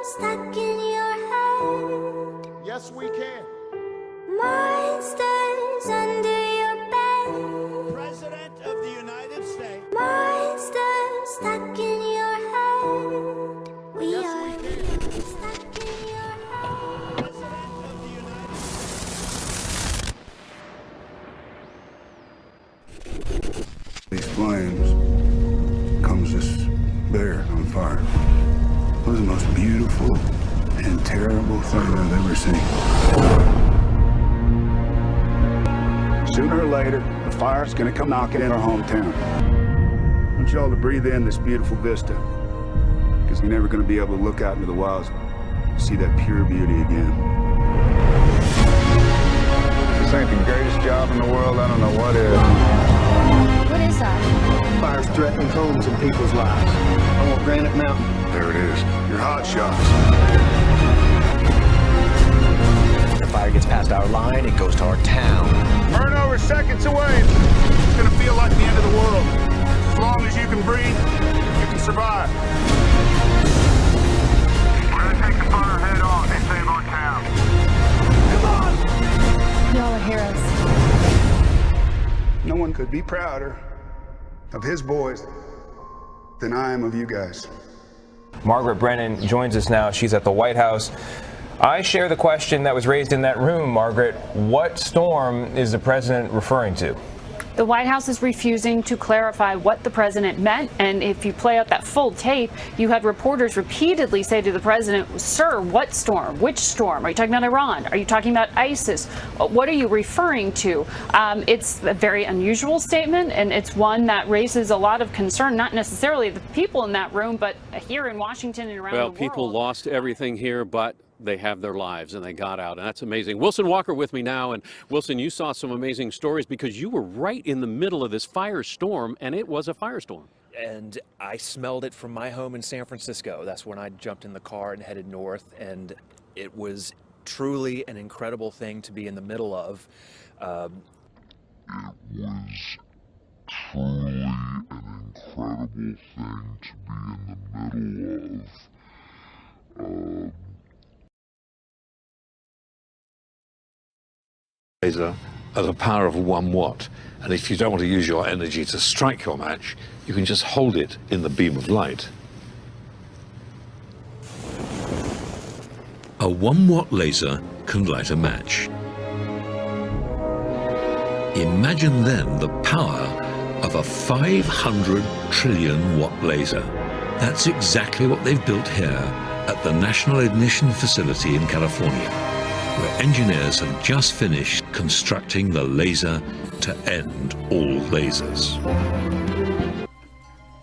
stuck in your head. Yes, we can. Monsters under your bed. President of the United States. Monsters stuck in your head. We Yes, are we can. stuck in your head. President of the United States. These flames comes this bear on fire. It was the most beautiful and terrible thing I've ever seen. Sooner or later, the fire's gonna come knocking in our hometown. I want you all to breathe in this beautiful vista, because you're never gonna be able to look out into the wilds and see that pure beauty again. If this ain't the greatest job in the world, I don't know what is. What is that? Fire's threatening homes and people's lives. I want Granite Mountain. There it is. Your hot shots. The fire gets past our line, it goes to our town. Burn over seconds away. It's gonna feel like the end of the world. As long as you can breathe, you can survive. We're gonna take the fire head on and save our town. Y'all are heroes. No one could be prouder of his boys than I am of you guys. Margaret Brennan joins us now. She's at the White House. I share the question that was raised in that room, Margaret. What storm is the president referring to? The White House is refusing to clarify what the president meant, and if you play out that full tape, you had reporters repeatedly say to the president, "Sir, what storm? Which storm? Are you talking about Iran? Are you talking about ISIS? What are you referring to?" It's a very unusual statement, and it's one that raises a lot of concern, not necessarily the people in that room, but here in Washington and around the world. Well, people lost everything here, but they have their lives and they got out, and that's amazing. Wilson Walker with me now, and Wilson, you saw some amazing stories because you were right in the middle of this firestorm, and it was a firestorm. And I smelled it from my home in San Francisco. That's when I jumped in the car and headed north, and it was truly an incredible thing to be in the middle of. It was truly an incredible thing to be in the middle of. Laser at a power of 1 watt, and if you don't want to use your energy to strike your match, you can just hold it in the beam of light. A 1 watt laser can light a match. Imagine then the power of a 500 trillion watt laser. That's exactly what they've built here at the National Ignition Facility in California, where engineers have just finished constructing the laser to end all lasers.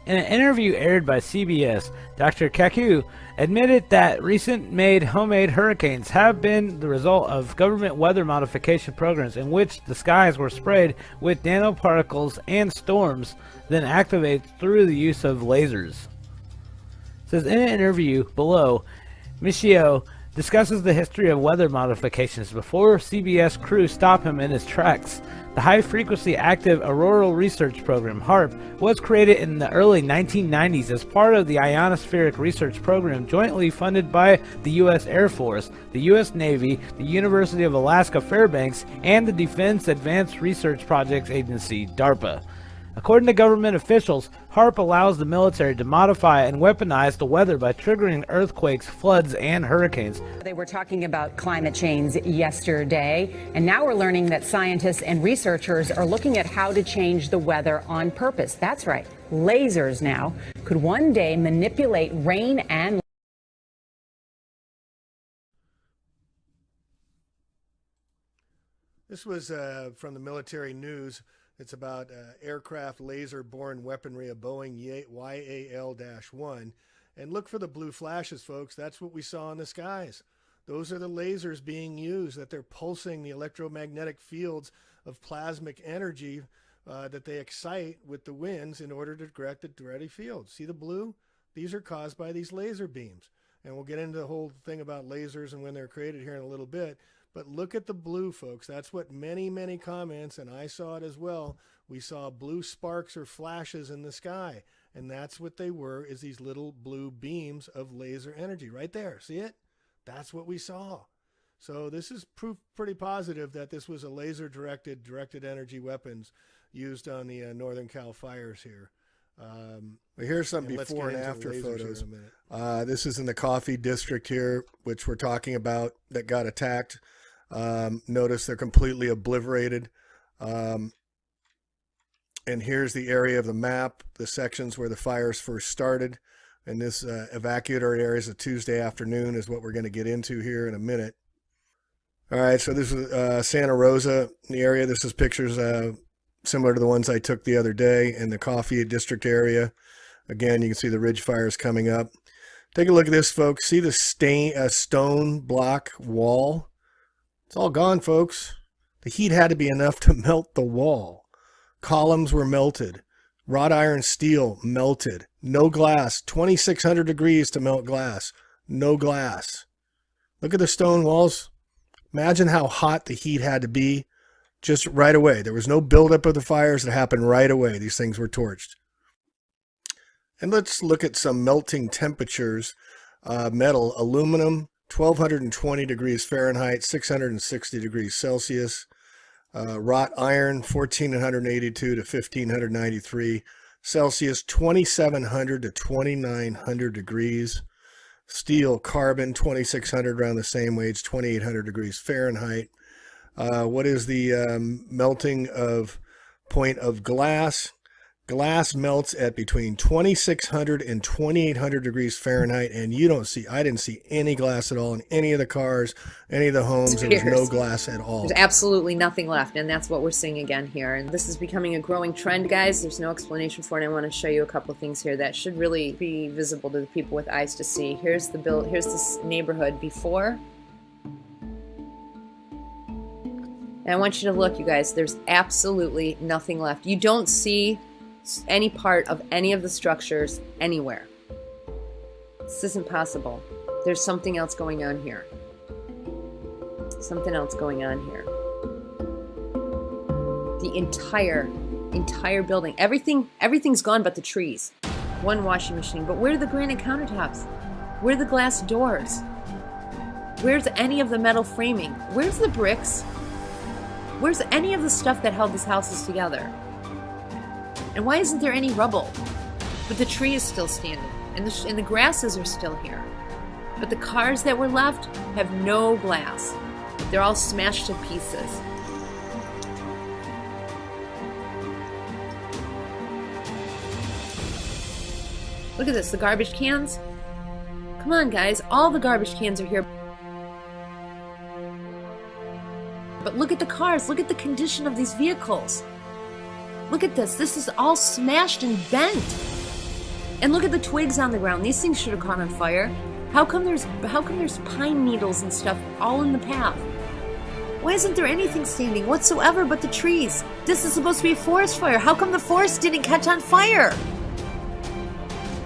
In an interview aired by CBS, Dr. Kaku admitted that recent homemade hurricanes have been the result of government weather modification programs in which the skies were sprayed with nanoparticles and storms then activated through the use of lasers. It says in an interview below, Michio discusses the history of weather modifications before CBS crew stop him in his tracks. The High Frequency Active Auroral Research Program, HARP, was created in the early 1990s as part of the Ionospheric Research Program jointly funded by the U.S. Air Force, the U.S. Navy, the University of Alaska Fairbanks, and the Defense Advanced Research Projects Agency, DARPA. According to government officials, HARP allows the military to modify and weaponize the weather by triggering earthquakes, floods, and hurricanes. They were talking about climate change yesterday, and now we're learning that scientists and researchers are looking at how to change the weather on purpose. That's right. Lasers now could one day manipulate rain and This was from the military news. It's about aircraft laser-borne weaponry, a Boeing YAL-1. And look for the blue flashes, folks. That's what we saw in the skies. Those are the lasers being used, that they're pulsing the electromagnetic fields of plasmic energy that they excite with the winds in order to direct the direct field. See the blue? These are caused by these laser beams. And we'll get into the whole thing about lasers and when they're created here in a little bit. But look at the blue, folks. That's what many comments, and I saw it as well. We saw blue sparks or flashes in the sky. And that's what they were, is these little blue beams of laser energy right there. See it? That's what we saw. So this is proof pretty positive that this was a laser-directed energy weapons used on the Northern Cal fires here. But here's some before and after photos. This is in the coffee district here, which we're talking about, that got attacked. Notice they're completely obliterated. And here's the area of the map, the sections where the fires first started. And this evacuated areas of Tuesday afternoon is what we're going to get into here in a minute. All right, so this is Santa Rosa, the area. This is pictures similar to the ones I took the other day in the coffee district area. Again, you can see the ridge fires coming up. Take a look at this, folks. See the stone block wall? It's all gone, folks. The heat had to be enough to melt the wall. Columns were melted. Wrought iron steel melted. No glass. 2,600 degrees to melt glass. No glass. Look at the stone walls. Imagine how hot the heat had to be just right away. There was no buildup of the fires. It happened right away. These things were torched. And let's look at some melting temperatures. Metal, aluminum, 1,220 degrees Fahrenheit, 660 degrees Celsius. Wrought iron, 1,482 to 1,593 Celsius, 2,700 to 2,900 degrees. Steel, carbon, 2,600 around the same wage, 2,800 degrees Fahrenheit. What is the melting of point of glass? Glass melts at between 2,600 and 2,800 degrees Fahrenheit, and I didn't see any glass at all in any of the cars, any of the homes. There was no glass at all. There's absolutely nothing left, and that's what we're seeing again here. And this is becoming a growing trend, guys. There's no explanation for it. I want to show you a couple of things here that should really be visible to the people with eyes to see. Here's this neighborhood before. And I want you to look, you guys. There's absolutely nothing left. You don't see any part of any of the structures anywhere. This isn't possible. There's something else going on here. Something else going on here. The entire building. Everything's gone but the trees. One washing machine. But where are the granite countertops? Where are the glass doors? Where's any of the metal framing? Where's the bricks? Where's any of the stuff that held these houses together? And why isn't there any rubble? But the tree is still standing, and the grasses are still here. But the cars that were left have no glass. They're all smashed to pieces. Look at this, the garbage cans. Come on, guys, all the garbage cans are here. But look at the cars, look at the condition of these vehicles. Look at this. This is all smashed and bent. And look at the twigs on the ground. These things should have caught on fire. How come there's pine needles and stuff all in the path? Why isn't there anything standing whatsoever but the trees? This is supposed to be a forest fire. How come the forest didn't catch on fire?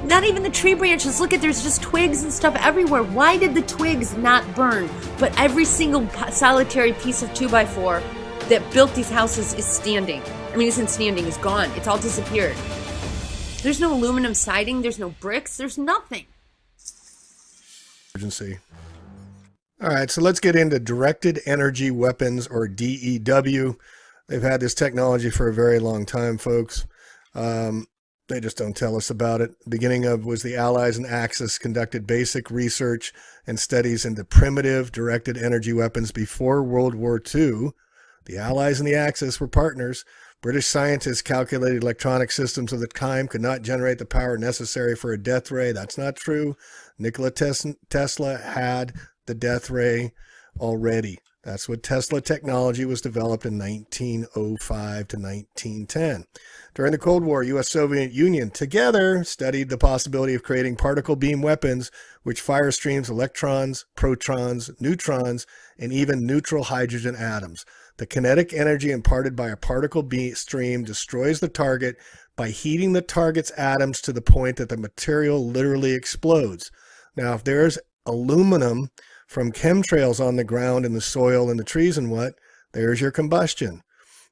Not even the tree branches. Look at, there's just twigs and stuff everywhere. Why did the twigs not burn? But every single solitary piece of 2x4 that built these houses is standing. I mean, isn't standing, is gone. It's all disappeared. There's no aluminum siding. There's no bricks. There's nothing. Emergency. All right, so let's get into directed energy weapons, or DEW. They've had this technology for a very long time, folks. They just don't tell us about it. The beginning of was the Allies and Axis conducted basic research and studies into primitive directed energy weapons before World War II. The Allies and the Axis were partners. British scientists calculated electronic systems of the time could not generate the power necessary for a death ray. That's not true. Nikola Tesla had the death ray already. That's what Tesla technology was developed in 1905 to 1910. During the Cold War, U.S.-Soviet Union together studied the possibility of creating particle beam weapons which fire streams electrons, protons, neutrons, and even neutral hydrogen atoms. The kinetic energy imparted by a particle beam stream destroys the target by heating the target's atoms to the point that the material literally explodes. Now, if there's aluminum from chemtrails on the ground and the soil and the trees and what, there's your combustion.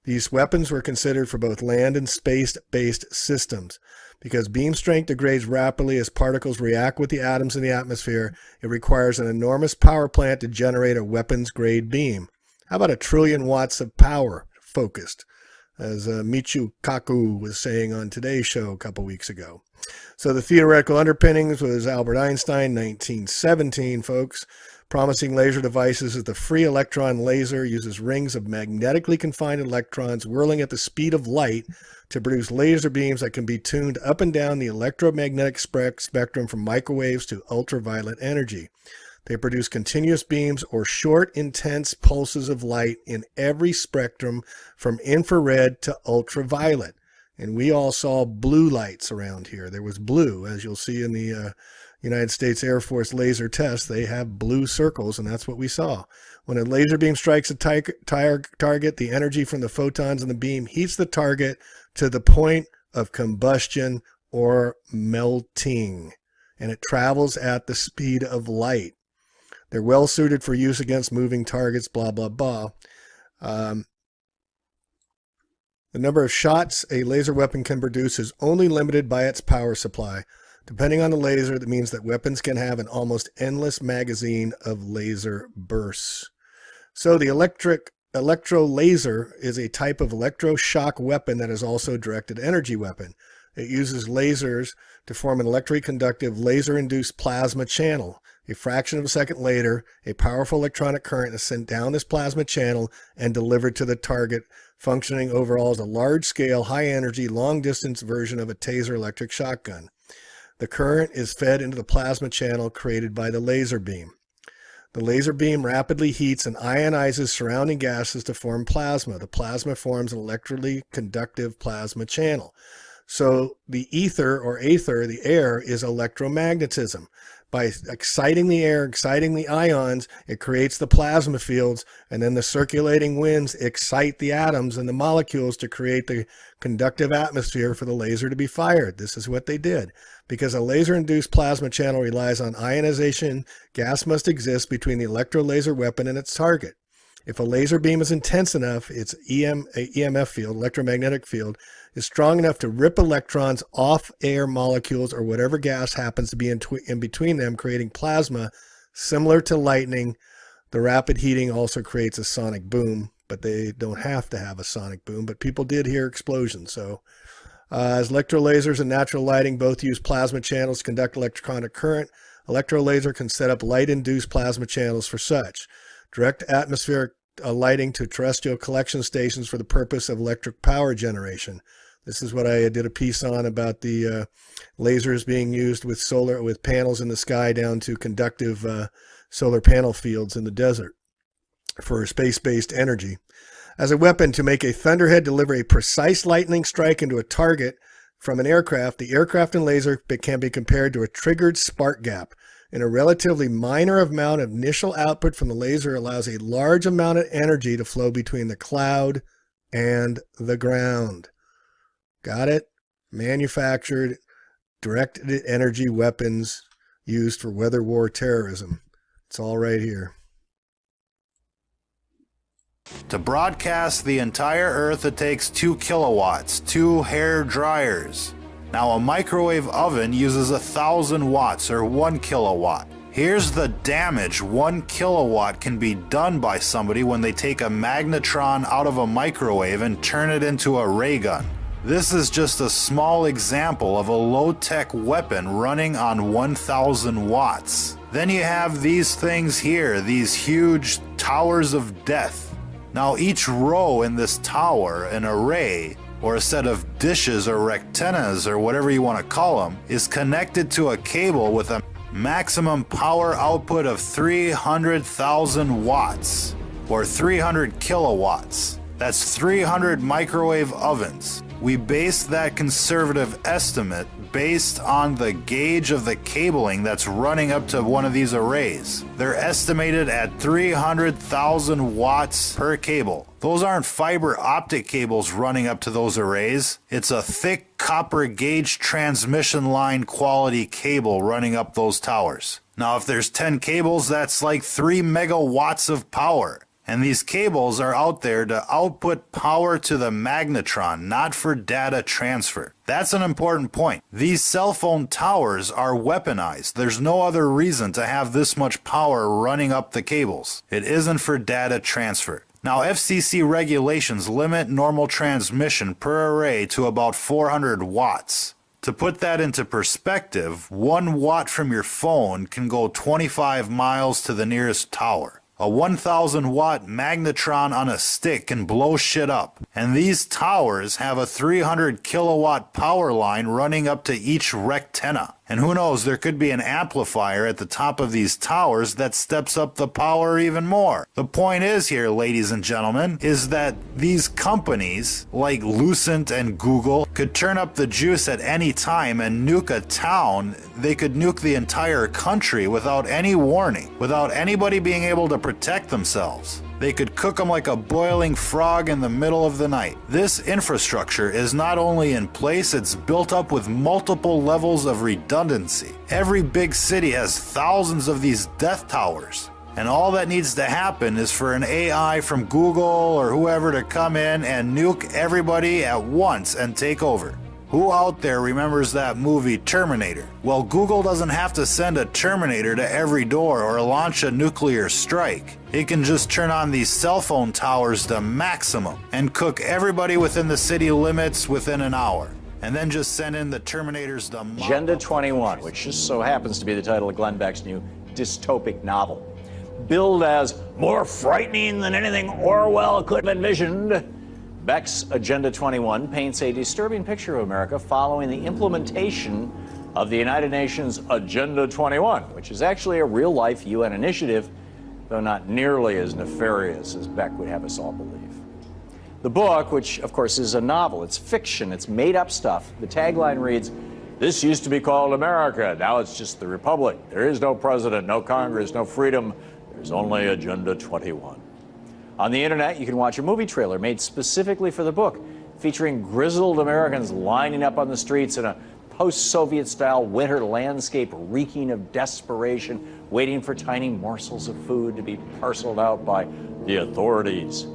These weapons were considered for both land and space-based systems. Because beam strength degrades rapidly as particles react with the atoms in the atmosphere, it requires an enormous power plant to generate a weapons-grade beam. How about 1 trillion watts of power focused, as Michio Kaku was saying on Today's Show a couple weeks ago. So the theoretical underpinnings was Albert Einstein, 1917, folks. Promising laser devices is the free electron laser, uses rings of magnetically confined electrons whirling at the speed of light to produce laser beams that can be tuned up and down the electromagnetic spectrum from microwaves to ultraviolet energy. They produce continuous beams or short, intense pulses of light in every spectrum from infrared to ultraviolet. And we all saw blue lights around here. There was blue, as you'll see in the United States Air Force laser test. They have blue circles, and that's what we saw. When a laser beam strikes a target, the energy from the photons in the beam heats the target to the point of combustion or melting, and it travels at the speed of light. They're well suited for use against moving targets, blah, blah, blah. The number of shots a laser weapon can produce is only limited by its power supply. Depending on the laser, that means that weapons can have an almost endless magazine of laser bursts. So the electro laser is a type of electroshock weapon that is also a directed energy weapon. It uses lasers to form an electroconductive laser-induced plasma channel. A fraction of a second later, a powerful electronic current is sent down this plasma channel and delivered to the target, functioning overall as a large-scale, high-energy, long-distance version of a taser electric shotgun. The current is fed into the plasma channel created by the laser beam. The laser beam rapidly heats and ionizes surrounding gases to form plasma. The plasma forms an electrically conductive plasma channel. So the ether or aether, the air, is electromagnetism. By exciting the air, exciting the ions, it creates the plasma fields, and then the circulating winds excite the atoms and the molecules to create the conductive atmosphere for the laser to be fired. This is what they did. Because a laser-induced plasma channel relies on ionization, gas must exist between the electrolaser weapon and its target. If a laser beam is intense enough, its EMF field, electromagnetic field, is strong enough to rip electrons off air molecules or whatever gas happens to be in between them, creating plasma similar to lightning. The rapid heating also creates a sonic boom, but they don't have to have a sonic boom, but people did hear explosions. So as electrolasers and natural lighting both use plasma channels to conduct electronic current, electrolaser can set up light-induced plasma channels for such. Direct atmospheric lighting to terrestrial collection stations for the purpose of electric power generation. This is what I did a piece on about the lasers being used with panels in the sky down to conductive solar panel fields in the desert for space-based energy. As a weapon to make a thunderhead deliver a precise lightning strike into a target from an aircraft, the aircraft and laser can be compared to a triggered spark gap. In a relatively minor amount of initial output from the laser allows a large amount of energy to flow between the cloud and the ground. Got it? Manufactured, directed energy weapons used for weather war terrorism. It's all right here. To broadcast the entire Earth, it takes 2 kilowatts, 2 hair dryers. Now a microwave oven uses 1,000 watts or 1 kilowatt. Here's the damage 1 kilowatt can be done by somebody when they take a magnetron out of a microwave and turn it into a ray gun. This is just a small example of a low-tech weapon running on 1,000 watts. Then you have these things here, these huge towers of death. Now each row in this tower, an array, or a set of dishes or rectennas or whatever you want to call them, is connected to a cable with a maximum power output of 300,000 watts or 300 kilowatts. That's 300 microwave ovens. We based that conservative estimate based on the gauge of the cabling that's running up to one of these arrays. They're estimated at 300,000 watts per cable. Those aren't fiber optic cables running up to those arrays. It's a thick copper gauge transmission line quality cable running up those towers. Now, if there's 10 cables, that's like 3 megawatts of power. And these cables are out there to output power to the magnetron, not for data transfer. That's an important point. These cell phone towers are weaponized. There's no other reason to have this much power running up the cables. It isn't for data transfer. Now, FCC regulations limit normal transmission per array to about 400 watts. To put that into perspective, 1 watt from your phone can go 25 miles to the nearest tower. A 1,000 watt magnetron on a stick can blow shit up. And these towers have a 300 kilowatt power line running up to each rectenna. And who knows, there could be an amplifier at the top of these towers that steps up the power even more. The point is here, ladies and gentlemen, is that these companies like Lucent and Google could turn up the juice at any time and nuke a town. They could nuke the entire country without any warning, without anybody being able to protect themselves. They could cook them like a boiling frog in the middle of the night. This infrastructure is not only in place, it's built up with multiple levels of redundancy. Every big city has thousands of these death towers. And all that needs to happen is for an AI from Google or whoever to come in and nuke everybody at once and take over. Who out there remembers that movie Terminator? Well, Google doesn't have to send a Terminator to every door or launch a nuclear strike. It can just turn on these cell phone towers to maximum and cook everybody within the city limits within an hour. And then just send in the Terminators to Agenda 21, which just so happens to be the title of Glenn Beck's new dystopic novel. Billed as more frightening than anything Orwell could have envisioned, Beck's Agenda 21 paints a disturbing picture of America following the implementation of the United Nations Agenda 21, which is actually a real-life UN initiative, though not nearly as nefarious as Beck would have us all believe. The book, which of course is a novel, it's fiction, it's made-up stuff. The tagline reads, "This used to be called America, now it's just the Republic. There is no president, no Congress, no freedom. There's only Agenda 21." On the internet, you can watch a movie trailer made specifically for the book, featuring grizzled Americans lining up on the streets in a post-Soviet style winter landscape reeking of desperation, waiting for tiny morsels of food to be parceled out by the authorities.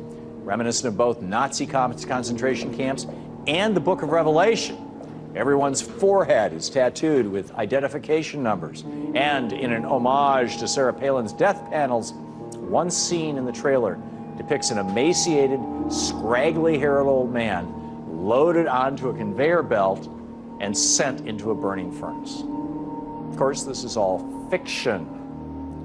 Reminiscent of both Nazi concentration camps and the Book of Revelation. Everyone's forehead is tattooed with identification numbers. And in an homage to Sarah Palin's death panels, one scene in the trailer depicts an emaciated, scraggly-haired old man loaded onto a conveyor belt and sent into a burning furnace. Of course, this is all fiction.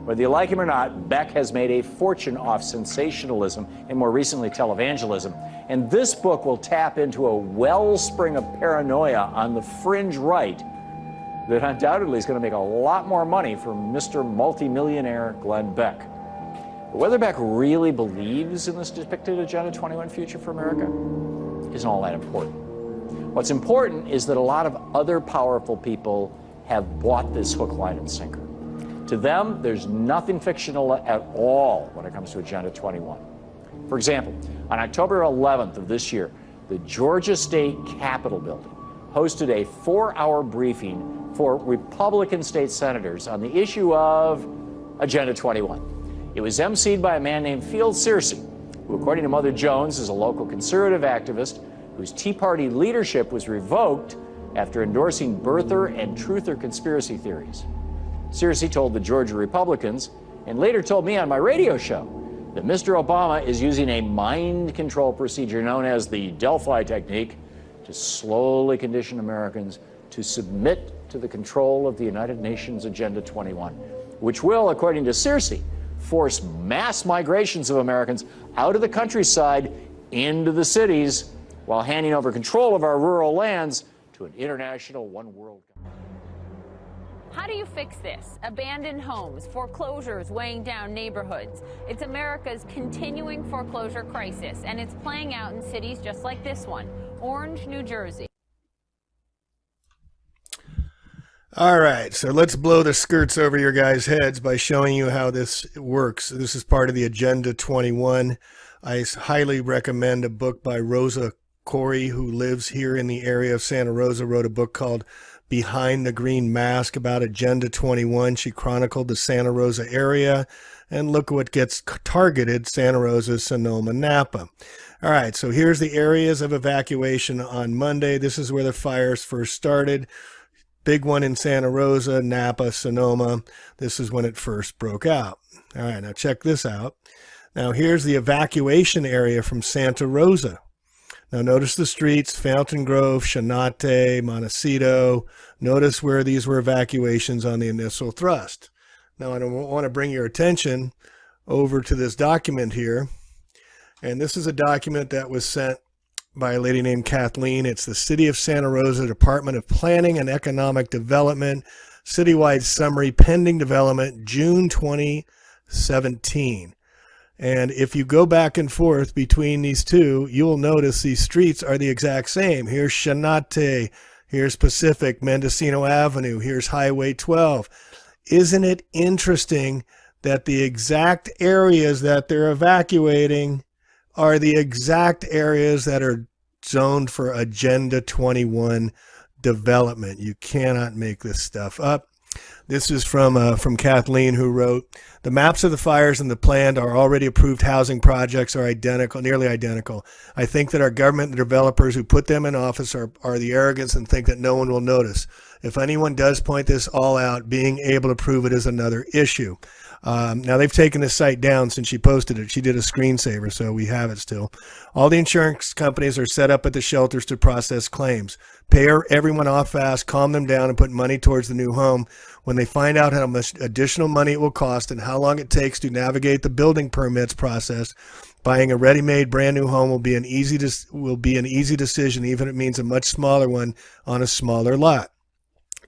Whether you like him or not, Beck has made a fortune off sensationalism and more recently televangelism. And this book will tap into a wellspring of paranoia on the fringe right that undoubtedly is going to make a lot more money for Mr. Multimillionaire Glenn Beck. But whether Beck really believes in this depicted Agenda 21 future for America isn't all that important. What's important is that a lot of other powerful people have bought this hook, line, and sinker. To them, there's nothing fictional at all when it comes to Agenda 21. For example, on October 11th of this year, the Georgia State Capitol building hosted a 4-hour briefing for Republican state senators on the issue of Agenda 21. It was emceed by a man named Field Searcy, who, according to Mother Jones, is a local conservative activist whose Tea Party leadership was revoked after endorsing birther and truther conspiracy theories. Searcy told the Georgia Republicans, and later told me on my radio show, that Mr. Obama is using a mind control procedure known as the Delphi technique to slowly condition Americans to submit to the control of the United Nations Agenda 21, which will, according to Searcy, force mass migrations of Americans out of the countryside into the cities while handing over control of our rural lands to an international one world. How do you fix this? Abandoned homes, foreclosures weighing down neighborhoods. It's America's continuing foreclosure crisis, and it's playing out in cities just like this one, Orange, New Jersey. All right, so let's blow the skirts over your guys' heads by showing you how this works. This is part of the Agenda 21. I highly recommend a book by Rosa Corey, who lives here in the area of Santa Rosa, wrote a book called Behind the Green Mask about Agenda 21. She chronicled the Santa Rosa area. And look what gets targeted, Santa Rosa, Sonoma, Napa. All right, so here's the areas of evacuation on Monday. This is where the fires first started. Big one in Santa Rosa, Napa, Sonoma. This is when it first broke out. All right, now check this out. Now here's the evacuation area from Santa Rosa. Now notice the streets, Fountain Grove, Chanate, Montecito. Notice where these were evacuations on the initial thrust. Now I want to bring your attention over to this document here. And this is a document that was sent by a lady named Kathleen. It's the City of Santa Rosa Department of Planning and Economic Development, Citywide Summary, Pending Development, June 2017. And if you go back and forth between these two, you will notice these streets are the exact same. Here's Chanate, here's Pacific, Mendocino Avenue, here's Highway 12. Isn't it interesting that the exact areas that they're evacuating are the exact areas that are zoned for Agenda 21 development? You cannot make this stuff up. This is from Kathleen, who wrote, the maps of the fires and the planned or already approved housing projects are identical, nearly identical. I think that our government and the developers who put them in office are the arrogance and think that no one will notice. If anyone does point this all out, being able to prove it is another issue. Now they've taken this site down since she posted it. She did a screensaver, so we have it still. All the insurance companies are set up at the shelters to process claims. Pay everyone off fast, calm them down, and put money towards the new home. When they find out how much additional money it will cost and how long it takes to navigate the building permits process, buying a ready-made brand new home will be an easy decision, even if it means a much smaller one on a smaller lot.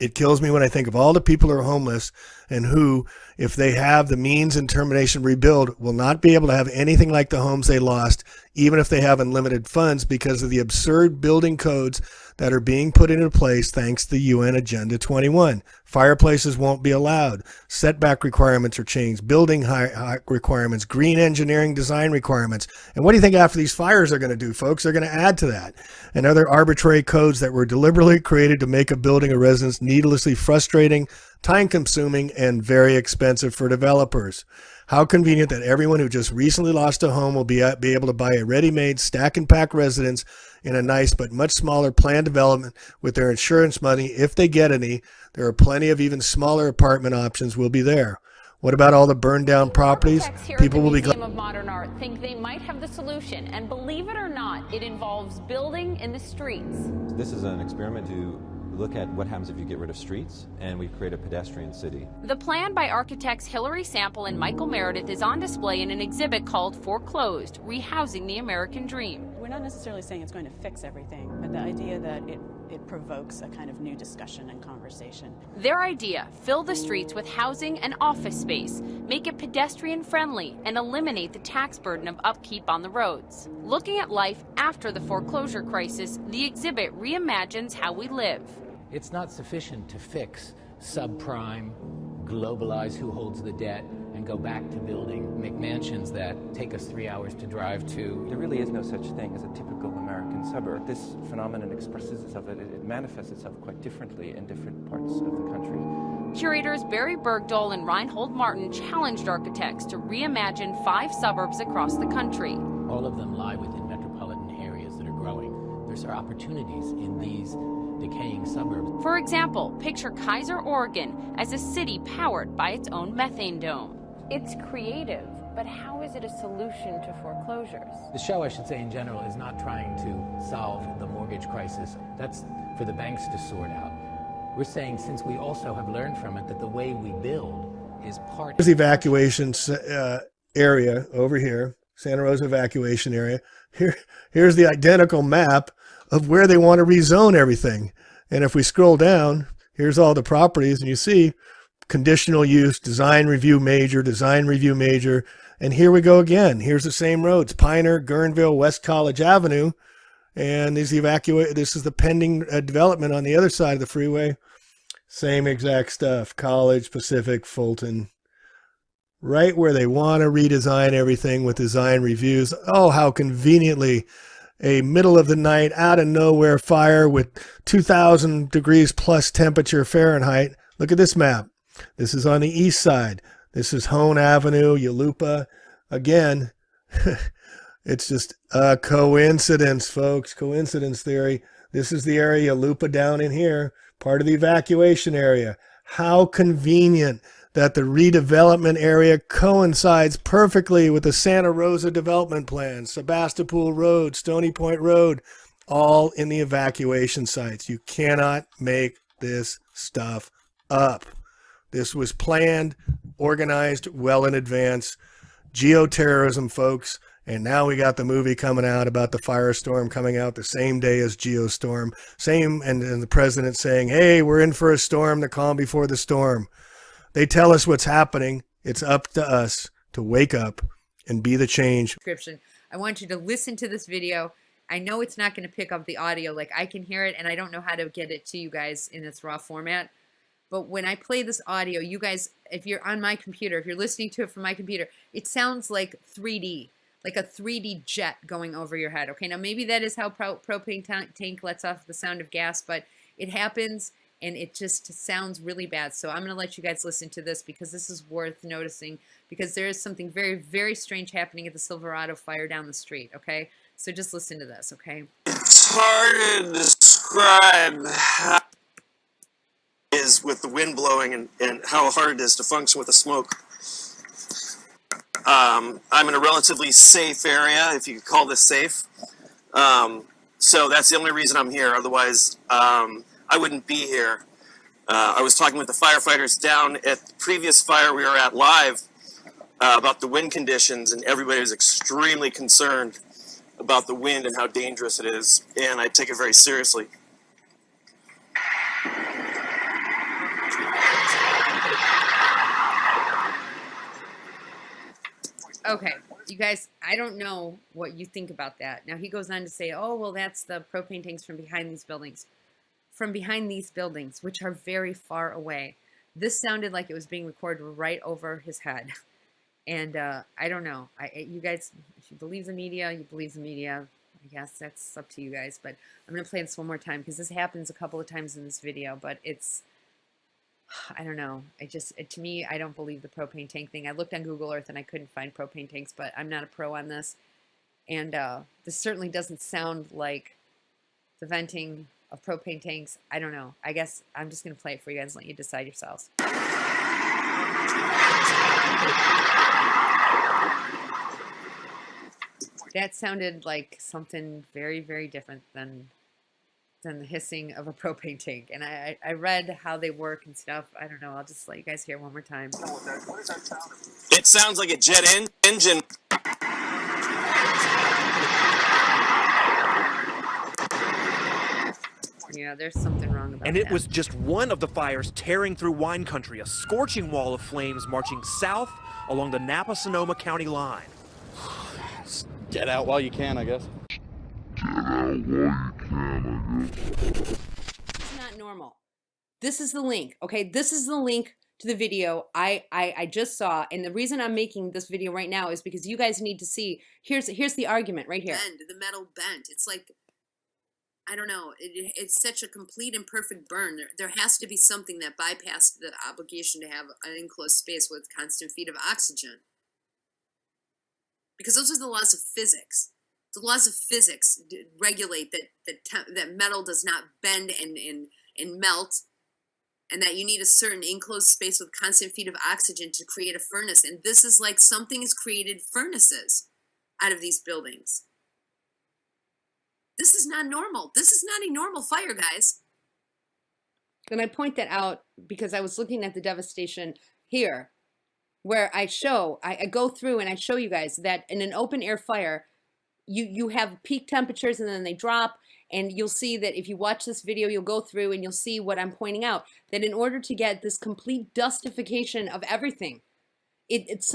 It kills me when I think of all the people who are homeless and who, if they have the means and determination to rebuild, will not be able to have anything like the homes they lost, even if they have unlimited funds, because of the absurd building codes that are being put into place thanks to the UN Agenda 21. Fireplaces won't be allowed. Setback requirements are changed. Building height requirements, green engineering design requirements. And what do you think after these fires are going to do, folks? They're going to add to that. And other arbitrary codes that were deliberately created to make a building or residence needlessly frustrating, time-consuming, and very expensive for developers. How convenient that everyone who just recently lost a home will be able to buy a ready-made stack and pack residence in a nice but much smaller planned development with their insurance money, if they get any. There are plenty of even smaller apartment options will be there. What about all the burned down properties? People will be glad. Museum of Modern Art think they might have the solution, and believe it or not, it involves building in the streets. This is an experiment to look at what happens if you get rid of streets, and we create a pedestrian city. The plan by architects Hilary Sample and Michael Meredith is on display in an exhibit called Foreclosed: Rehousing the American Dream. We're not necessarily saying it's going to fix everything, but the idea that it provokes a kind of new discussion and conversation. Their idea: fill the streets with housing and office space, make it pedestrian friendly, and eliminate the tax burden of upkeep on the roads. Looking at life after the foreclosure crisis, the exhibit reimagines how we live. It's not sufficient to fix subprime, globalize who holds the debt, and go back to building McMansions that take us 3 hours to drive to. There really is no such thing as a typical American suburb. This phenomenon expresses itself, it manifests itself quite differently in different parts of the country. Curators Barry Bergdahl and Reinhold Martin challenged architects to reimagine 5 suburbs across the country. All of them lie within metropolitan areas that are growing. There's opportunities in these decaying suburbs. For example, picture Kaiser, Oregon as a city powered by its own methane dome. It's creative, but how is it a solution to foreclosures? The show, I should say in general, is not trying to solve the mortgage crisis. That's for the banks to sort out. We're saying, since we also have learned from it, that the way we build is part. Here's the evacuation area over here, Santa Rosa evacuation area. Here's the identical map of where they want to rezone everything. And if we scroll down, here's all the properties, and you see conditional use, design review major, and here we go again. Here's the same roads: Piner, Guerneville, West College Avenue, and this is the pending development on the other side of the freeway. Same exact stuff: College, Pacific, Fulton. Right where they want to redesign everything with design reviews. Oh, how conveniently a middle of the night, out of nowhere fire with 2,000 degrees plus temperature Fahrenheit. Look at this map. This is on the east side. This is Hone Avenue, Yulupa. Again, it's just a coincidence, folks. Coincidence theory. This is the area, Yulupa down in here, part of the evacuation area. How convenient that the redevelopment area coincides perfectly with the Santa Rosa development plan, Sebastopol Road, Stony Point Road, all in the evacuation sites. You cannot make this stuff up. This was planned, organized well in advance. Geoterrorism, folks. And now we got the movie coming out about the firestorm coming out the same day as Geostorm. Same, and the president saying, hey, we're in for a storm, the calm before the storm. They tell us what's happening. It's up to us to wake up and be the change. I want you to listen to this video. I know it's not going to pick up the audio like I can hear it, and I don't know how to get it to you guys in its raw format. But when I play this audio, you guys, if you're on my computer, if you're listening to it from my computer, it sounds like 3D, like a 3D jet going over your head. Okay, now maybe that is how propane tank lets off the sound of gas, but it happens, and it just sounds really bad. So I'm going to let you guys listen to this because this is worth noticing, because there is something very, very strange happening at the Silverado fire down the street, okay? So just listen to this, okay? It's hard to describe how it is with the wind blowing and how hard it is to function with the smoke. I'm in a relatively safe area, if you could call this safe. So that's the only reason I'm here. Otherwise, I wouldn't be here. I was talking with the firefighters down at the previous fire we were at live about the wind conditions, and everybody was extremely concerned about the wind and how dangerous it is, and I take it very seriously. Okay, you guys, I don't know what you think about that. Now, he goes on to say, oh, well, that's the propane tanks from behind these buildings. From behind these buildings, which are very far away. This sounded like it was being recorded right over his head. And I don't know. You guys, if you believe the media, you believe the media. I guess that's up to you guys. But I'm going to play this one more time because this happens a couple of times in this video. But it's, I don't know. To me, I don't believe the propane tank thing. I looked on Google Earth and I couldn't find propane tanks, but I'm not a pro on this. And this certainly doesn't sound like the venting of propane tanks. I don't know. I guess I'm just going to play it for you guys and let you decide yourselves. That sounded like something very, very different than the hissing of a propane tank. And I read how they work and stuff. I don't know. I'll just let you guys hear it one more time. It sounds like a jet engine. Yeah, there's something wrong about And that. it was just one of the fires tearing through wine country, a scorching wall of flames marching south along the Napa-Sonoma County line. Get out while you can, I guess. It's not normal. This is the link, okay? This is the link to the video I just saw, and the reason I'm making this video right now is because you guys need to see. Here's the argument right here. The metal bent. It's like, I don't know. It's such a complete and perfect burn. There has to be something that bypassed the obligation to have an enclosed space with constant feed of oxygen. Because those are the laws of physics. The laws of physics regulate that metal does not bend and melt, and that you need a certain enclosed space with constant feed of oxygen to create a furnace. And this is like something has created furnaces out of these buildings. This is not normal. This is not a normal fire, guys. And I point that out because I was looking at the devastation here, where I go through and I show you guys that in an open air fire, you have peak temperatures and then they drop, and you'll see that if you watch this video, you'll go through and you'll see what I'm pointing out, that in order to get this complete dustification of everything, it's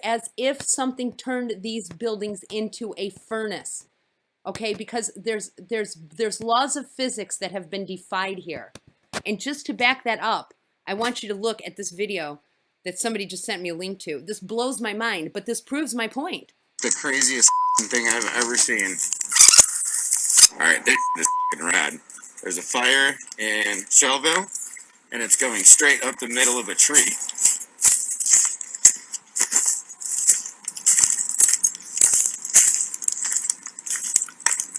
as if something turned these buildings into a furnace. Okay, because there's laws of physics that have been defied here. And just to back that up, I want you to look at this video that somebody just sent me a link to. This blows my mind, but this proves my point. The craziest thing I've ever seen. Alright, this is fucking rad. There's a fire in Shelville, and it's going straight up the middle of a tree.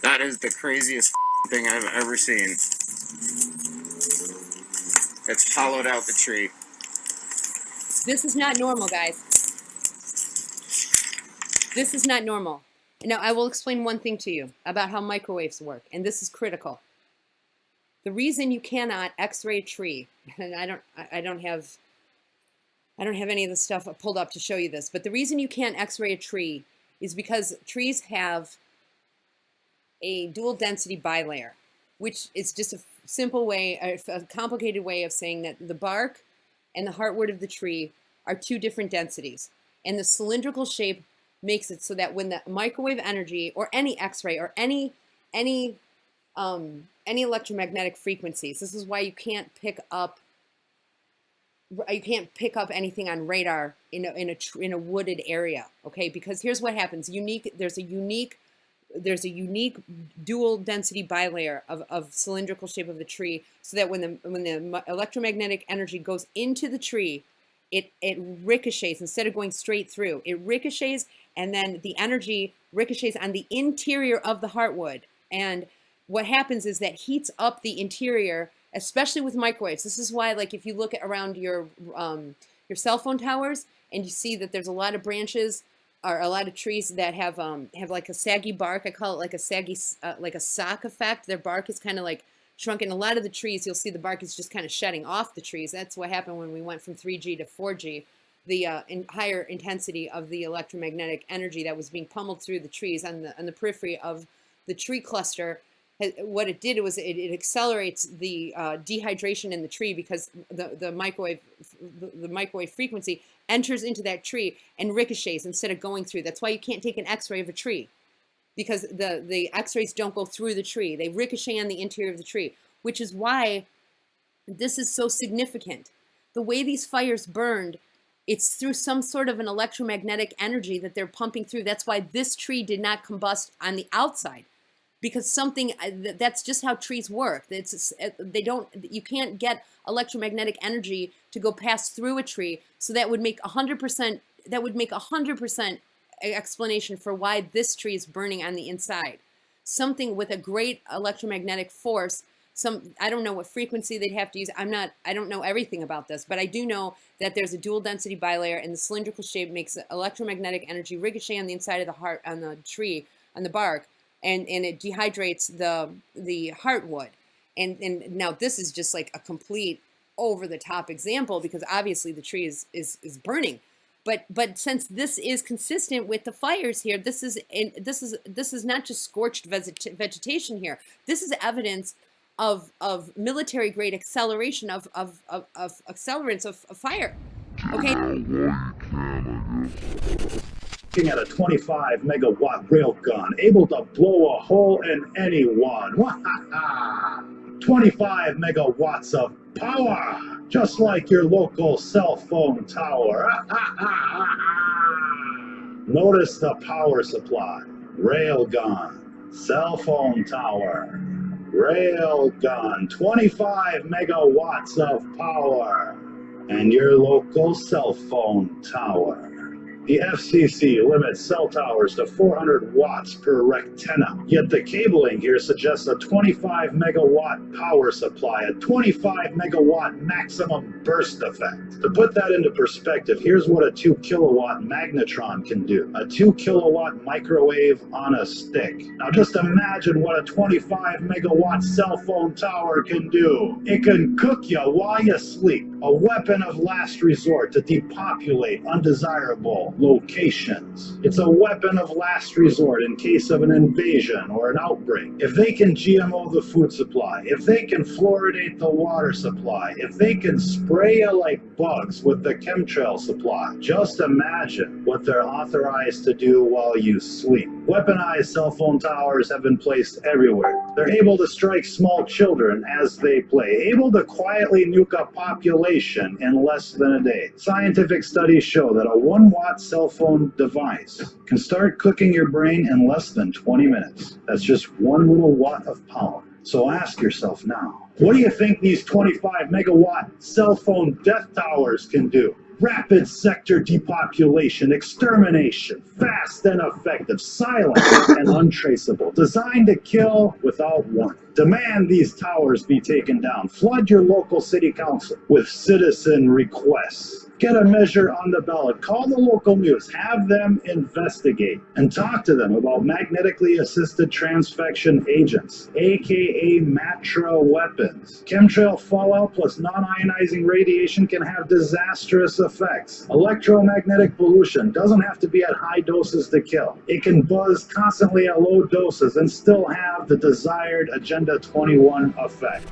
That is the craziest thing I've ever seen. It's hollowed out the tree. This is not normal, guys. This is not normal. Now, I will explain one thing to you about how microwaves work, and this is critical. The reason you cannot X-ray a tree, and I don't have any of the stuff pulled up to show you this, but the reason you can't X-ray a tree is because trees have a dual density bilayer, which is just a simple way, a complicated way of saying that the bark and the heartwood of the tree are two different densities. And the cylindrical shape makes it so that when the microwave energy or any X-ray or any electromagnetic frequencies, this is why you can't pick up anything on radar in a wooded area, okay? Because here's what happens: there's a unique dual density bilayer of cylindrical shape of the tree, so that when the electromagnetic energy goes into the tree, it ricochets instead of going straight through. It ricochets, and then the energy ricochets on the interior of the heartwood. And what happens is that heats up the interior, especially with microwaves. This is why, like, if you look around your cell phone towers and you see that there's a lot of branches or a lot of trees that have like a saggy bark. I call it like a saggy, like a sock effect. Their bark is kind of like shrunken. A lot of the trees, you'll see the bark is just kind of shedding off the trees. That's what happened when we went from 3G to 4G. The higher intensity of the electromagnetic energy that was being pummeled through the trees on the periphery of the tree cluster. What it did was it accelerates the dehydration in the tree, because the microwave frequency enters into that tree and ricochets instead of going through. That's why you can't take an X-ray of a tree, because the X-rays don't go through the tree. They ricochet on the interior of the tree, which is why this is so significant. The way these fires burned, it's through some sort of an electromagnetic energy that they're pumping through. That's why this tree did not combust on the outside. Because that's just how trees work. You can't get electromagnetic energy to go pass through a tree. So that would make 100% explanation for why this tree is burning on the inside. Something with a great electromagnetic force. I don't know what frequency they'd have to use. I don't know everything about this, but I do know that there's a dual density bilayer, and the cylindrical shape makes electromagnetic energy ricochet on the inside of the tree, on the bark. And it dehydrates the heartwood. And now this is just like a complete over-the-top example, because obviously the tree is burning. But since this is consistent with the fires here, this is not just scorched vegetation here. This is evidence of military-grade acceleration of accelerants of fire. Okay. Looking at a 25 megawatt railgun, able to blow a hole in anyone. 25 megawatts of power, just like your local cell phone tower. Notice the power supply. Railgun, cell phone tower, railgun, 25 megawatts of power, and your local cell phone tower. The FCC limits cell towers to 400 watts per rectenna, yet the cabling here suggests a 25 megawatt power supply, a 25 megawatt maximum burst effect. To put that into perspective, here's what a 2 kilowatt magnetron can do. A 2 kilowatt microwave on a stick. Now just imagine what a 25 megawatt cell phone tower can do. It can cook you while you sleep. A weapon of last resort to depopulate undesirable locations. It's a weapon of last resort in case of an invasion or an outbreak. If they can GMO the food supply, if they can fluoridate the water supply, if they can spray you like bugs with the chemtrail supply, just imagine what they're authorized to do while you sleep. Weaponized cell phone towers have been placed everywhere, They're able to strike small children as they play, able to quietly nuke a population in less than a day. Scientific studies show that a 1-watt cell phone device can start cooking your brain in less than 20 minutes. That's just 1 little watt of power. So ask yourself now, what do you think these 25 megawatt cell phone death towers can do? Rapid sector depopulation, extermination, fast and effective, silent and untraceable, designed to kill without warning. Demand these towers be taken down. Flood your local city council with citizen requests. Get a measure on the ballot. Call the local news. Have them investigate and talk to them about magnetically assisted transfection agents, aka MATRA weapons. Chemtrail fallout plus non-ionizing radiation can have disastrous effects. Electromagnetic pollution doesn't have to be at high doses to kill. It can buzz constantly at low doses and still have the desired Agenda 21 effect.